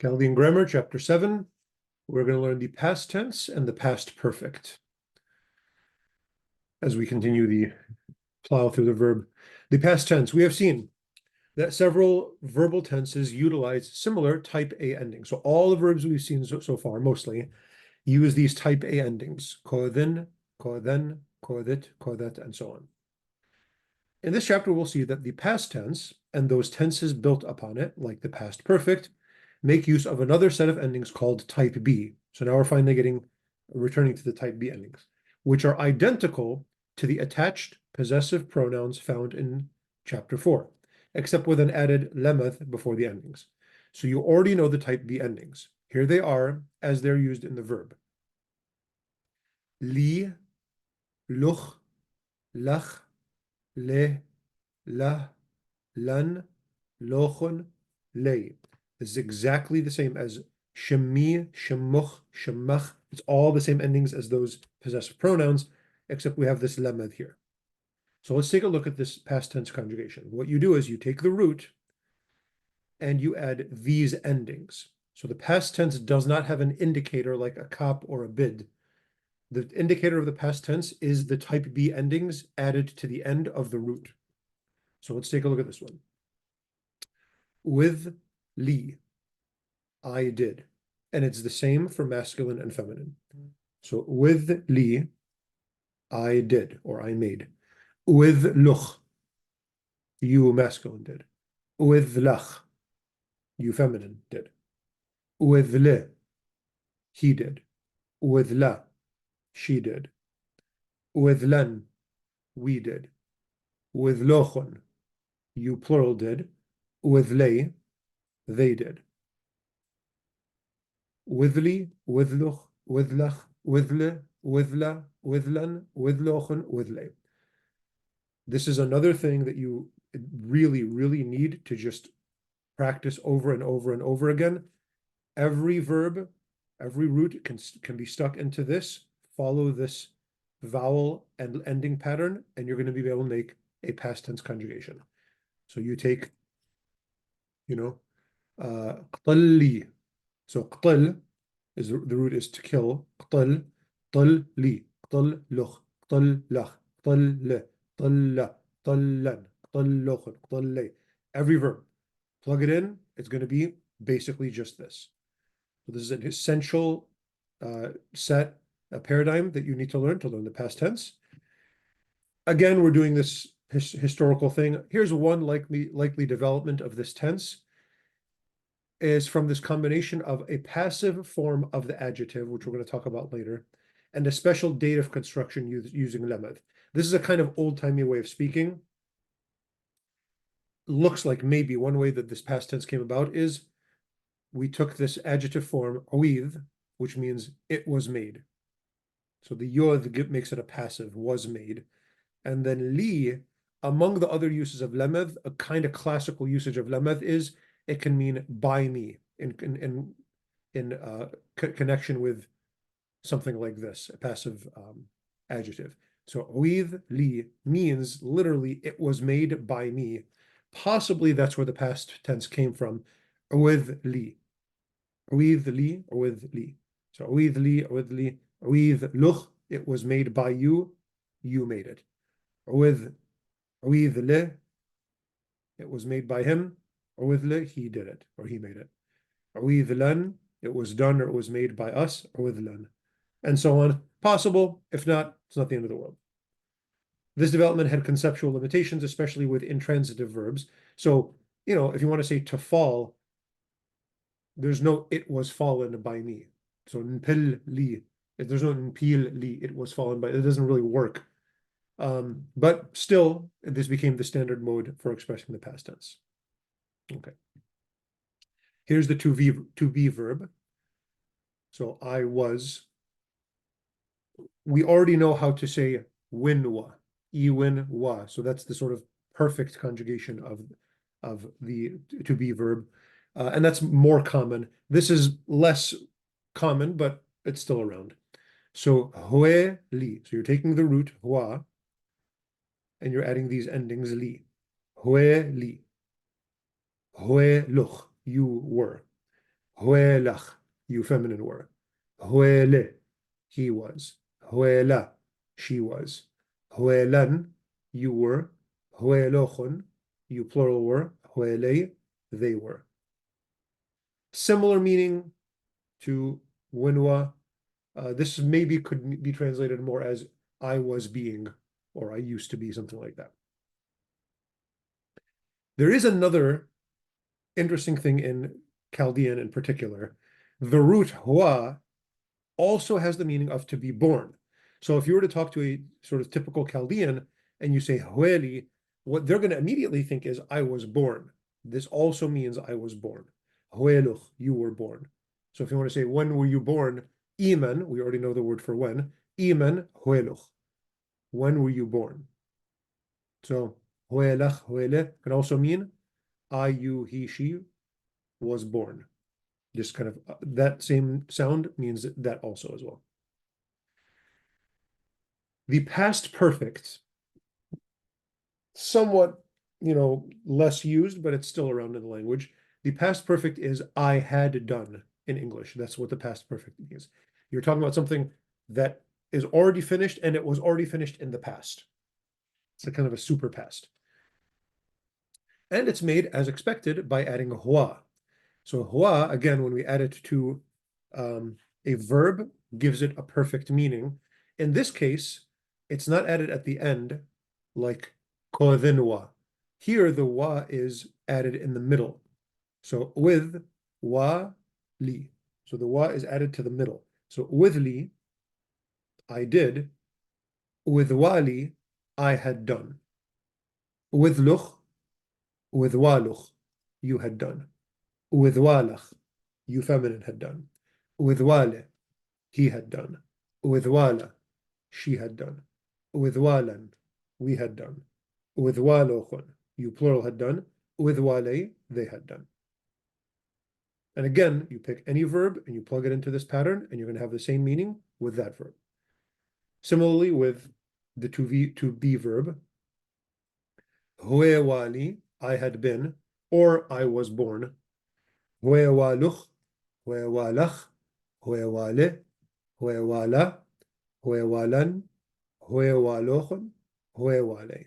Chaldean Grammar, Chapter 7. We're going to learn the past tense and the past perfect as we continue the plow through the verb. The past tense, we have seen that several verbal tenses utilize similar type A endings. So all the verbs we've seen so far, mostly, use these type A endings. Ko'din, ko'den, ko'dit, ko'det, and so on. In this chapter, we'll see that the past tense and those tenses built upon it, like the past perfect, make use of another set of endings called type B. So now we're finally returning to the type B endings, which are identical to the attached possessive pronouns found in chapter 4, except with an added lemeth before the endings. So you already know the type B endings. Here they are as they're used in the verb. Li, luch, lach, le, la, lan, lochon, lei. This is exactly the same as shemi, shemuch, shemach. It's all the same endings as those possessive pronouns, except we have this lemeth here. So let's take a look at this past tense conjugation. What you do is you take the root and you add these endings. So the past tense does not have an indicator like a kap or a bid. The indicator of the past tense is the type B endings added to the end of the root. So let's take a look at this one. With li, I did. And it's the same for masculine and feminine. So with li, I did, or I made. With luch, you masculine did. With lach, you feminine did. With le, he did. With la, she did. With lan, we did. With lochon, you plural did. With lei, they did. With li, with luch, with lach, with le, with la, with lan, with lochon, with lei. This is another thing that you really, really need to just practice over and over and over again. Every verb, every root can be stuck into this. Follow this vowel and ending pattern, and you're going to be able to make a past tense conjugation. So you take, qtalli. So qtal is the root is to kill. Qtal, qtal li, qtal luch, qtal lach, qtal le, qtal la, qtal lan, qtal lochon, qtal lei. Every verb, plug it in, it's going to be basically just this. So this is an essential paradigm that you need to learn the past tense. Again, we're doing this historical thing. Here's one likely development of this tense is from this combination of a passive form of the adjective, which we're going to talk about later, and a special dative construction using lemeth. This is a kind of old-timey way of speaking. Looks like maybe one way that this past tense came about is we took this adjective form, oiv, which means it was made. So the yod makes it a passive, was made. And then li, among the other uses of lemeth, a kind of classical usage of lemeth is it can mean by me in connection with something like this, a passive adjective. So oiv li means literally it was made by me. Possibly that's where the past tense came from. With li. With li, or with li. So with li, with li, with luch, it was made by you, you made it. With le, it was made by him, or with le, he did it, or he made it. With lan, it was done or it was made by us, or with lan. And so on. Possible, if not, it's not the end of the world. This development had conceptual limitations, especially with intransitive verbs. So, if you want to say to fall, there's no it was fallen by me. So npil li, there's no npil li, it was fallen by, it doesn't really work. But still, this became the standard mode for expressing the past tense. Okay. Here's the to be verb. So I was. We already know how to say win wa, iwin wa. So that's the sort of perfect conjugation of the to be verb. And that's more common. This is less common, but it's still around. So hoe li. So you're taking the root hua, and you're adding these endings li. Hoe li. Hoe luch. You were. Huelach, you feminine were. Huele, he was. Huela, she was. Huelan, you were. Huelochon, you plural were. Huele, they were. Similar meaning to winwa. This maybe could be translated more as I was being, or I used to be, something like that. There is another interesting thing in Chaldean in particular. The root hua also has the meaning of to be born. So if you were to talk to a sort of typical Chaldean and you say hueli, what they're going to immediately think is I was born. This also means I was born. Hueluch, you were born. So if you want to say when were you born, iman, we already know the word for when. Iman hueluch. When were you born? So huelach, huele can also mean I, you, he, she was born. Just kind of that same sound means that also as well. The past perfect, somewhat, less used, but it's still around in the language. The past perfect is I had done in English. That's what the past perfect means. You're talking about something that is already finished and it was already finished in the past. It's a kind of a super past. And it's made as expected by adding hua. So hua, again, when we add it to a verb, gives it a perfect meaning. In this case, it's not added at the end like kodhinwa. Here, the wa is added in the middle. So with wa li. So the wa is added to the middle. So with li, I did. With wali, I had done. With luch, with waluch, you had done. With walach, you feminine had done. With wale, he had done. With wala, she had done. With walan, we had done. With walochon, you plural had done. With wale, they had done. And again, you pick any verb and you plug it into this pattern, and you're going to have the same meaning with that verb. Similarly, with the to be verb, hue wali, I had been, or I was born. Hue waluch, hue walach, hue wale, hue wala, hue walan, hue walochon, hue wale.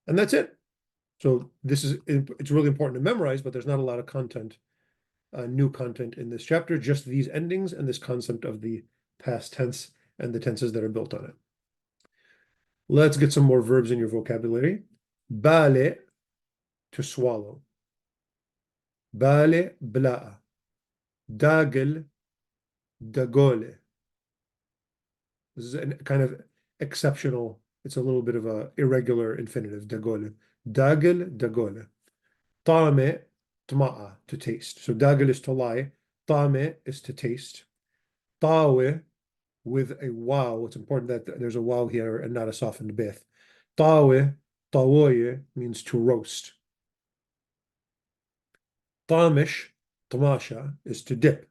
And that's it. So it's really important to memorize, but there's not a lot of content, new content in this chapter, just these endings and this concept of the past tense and the tenses that are built on it. Let's get some more verbs in your vocabulary. Bale, to swallow. Bale, bla'a. Dagel, dagole. This is a kind of exceptional, it's a little bit of a irregular infinitive, dagole. Dagel, dagole. Tame, tma'a, to taste. So dagel is to lie. Tame is to taste. Tawe, with a waw. It's important that there's a waw here and not a softened beth. Tawe, tawoye means to roast. Tamish, tamasha, is to dip.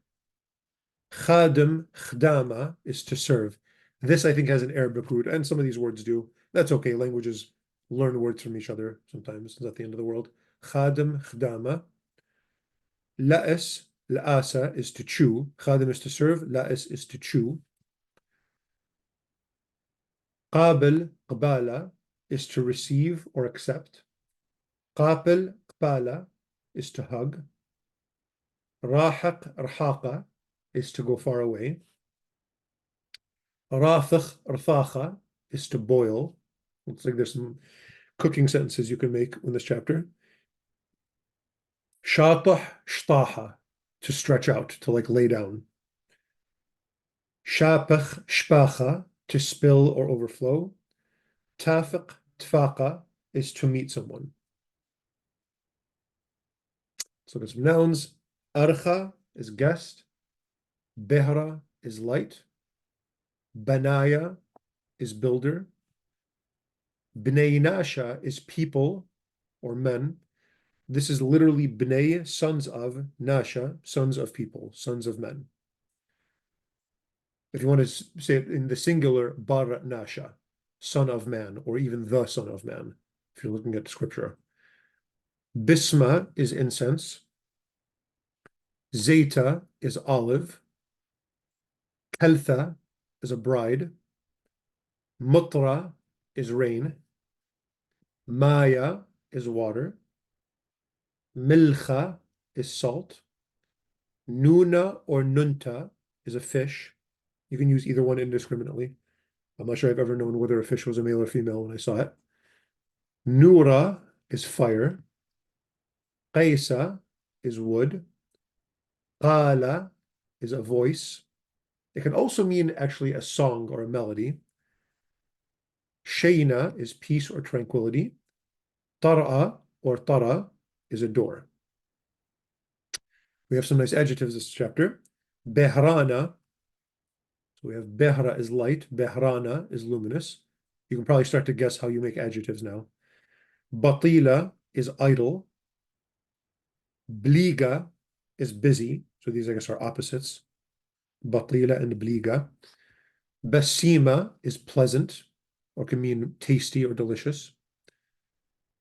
Khadim, khdama, is to serve. This, I think, has an Arabic root, and some of these words do. That's okay. Languages learn words from each other sometimes. It's not the end of the world. Khadim, khdama. La'is, la'asa, is to chew. Khadim is to serve. La'is is to chew. Qabil, qbala, is to receive or accept. Qabil, qbala, is to hug. Rahiq, rhaqa, is to go far away. Rafich, rfacha, is to boil. Looks like there's some cooking sentences you can make in this chapter. Shatah, shtaha, to stretch out, to like lay down. Shapach, shpacha, to spill or overflow. Tafiq, tfaqa, is to meet someone. Let's look at some nouns. Archa is guest. Behra is light. Banaya is builder. Bnei Nasha is people or men. This is literally Bnei, sons of, Nasha, sons of people, sons of men. If you want to say it in the singular, Bar Nasha, son of man, or even the son of man, if you're looking at scripture. Bisma is incense. Zeta is olive. Keltha is a bride. Mutra is rain. Maya is water. Milcha is salt. Nuna or nunta is a fish. You can use either one indiscriminately. I'm not sure I've ever known whether a fish was a male or female when I saw it. Nura is fire. Qaisa is wood. Qala is a voice. It can also mean actually a song or a melody. Shayna is peace or tranquility. Tara'a or tara is a door. We have some nice adjectives this chapter. Behrana. So we have behra is light. Behrana is luminous. You can probably start to guess how you make adjectives now. Batila is idle. Bliga is busy. So these, I guess, are opposites. Batila and bliga. Basima is pleasant, or can mean tasty or delicious.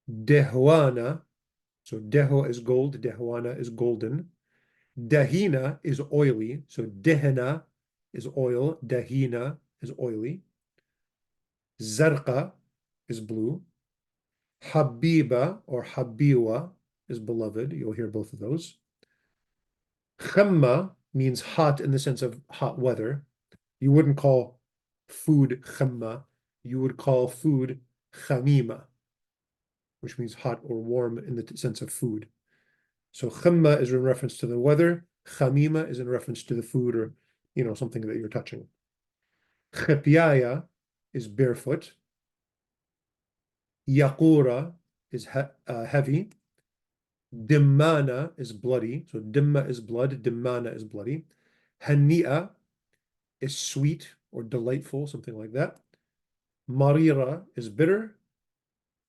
Dehwana, so deho is gold, dehwana is golden. Dahina is oily, so dehna is oil, dahina is oily. Zarqa is blue. Habiba or habiwa is beloved. You'll hear both of those. Khamma means hot in the sense of hot weather. You wouldn't call food khamma. You would call food khamima, which means hot or warm in the sense of food. So khamma is in reference to the weather. Khamima is in reference to the food or, something that you're touching. Khapyaya is barefoot. Yaqura is heavy. Dimmana is bloody. So dimma is blood. Dimmana is bloody. Hani'a is sweet or delightful, something like that. Marira is bitter.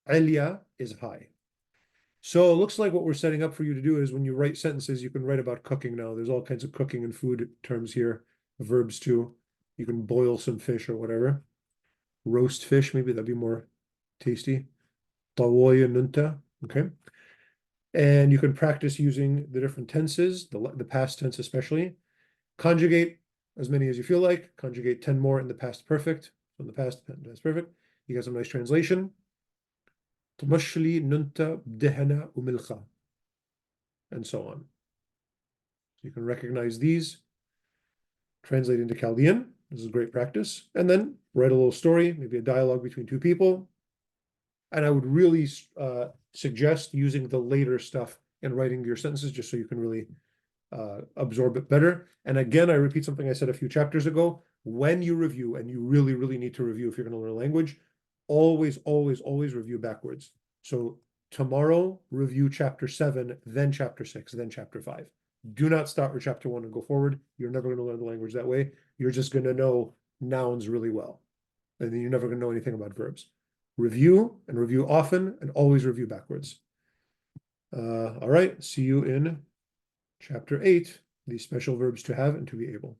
Alya is high. So it looks like what we're setting up for you to do is when you write sentences, you can write about cooking now. There's all kinds of cooking and food terms here, verbs too. You can boil some fish or whatever. Roast fish, maybe that'd be more tasty. Tawoya nunta, okay. And you can practice using the different tenses, the past tense especially. Conjugate as many as you feel like. Conjugate 10 more in the past perfect. So in the past perfect. You got some nice translation. Tumashli nunta dehana umilcha. And so on. So you can recognize these. Translate into Chaldean. This is great practice. And then write a little story, maybe a dialogue between two people. And I would really suggest using the later stuff and writing your sentences just so you can really absorb it better. And again, I repeat something I said a few chapters ago. When you review, and you really, really need to review if you're going to learn a language, always, always, always review backwards. So tomorrow, review chapter 7, then chapter 6, then chapter 5. Do not start with chapter 1 and go forward. You're never going to learn the language that way. You're just going to know nouns really well. And then you're never going to know anything about verbs. Review and review often and always review backwards. All right, see you in chapter 8, these special verbs to have and to be able.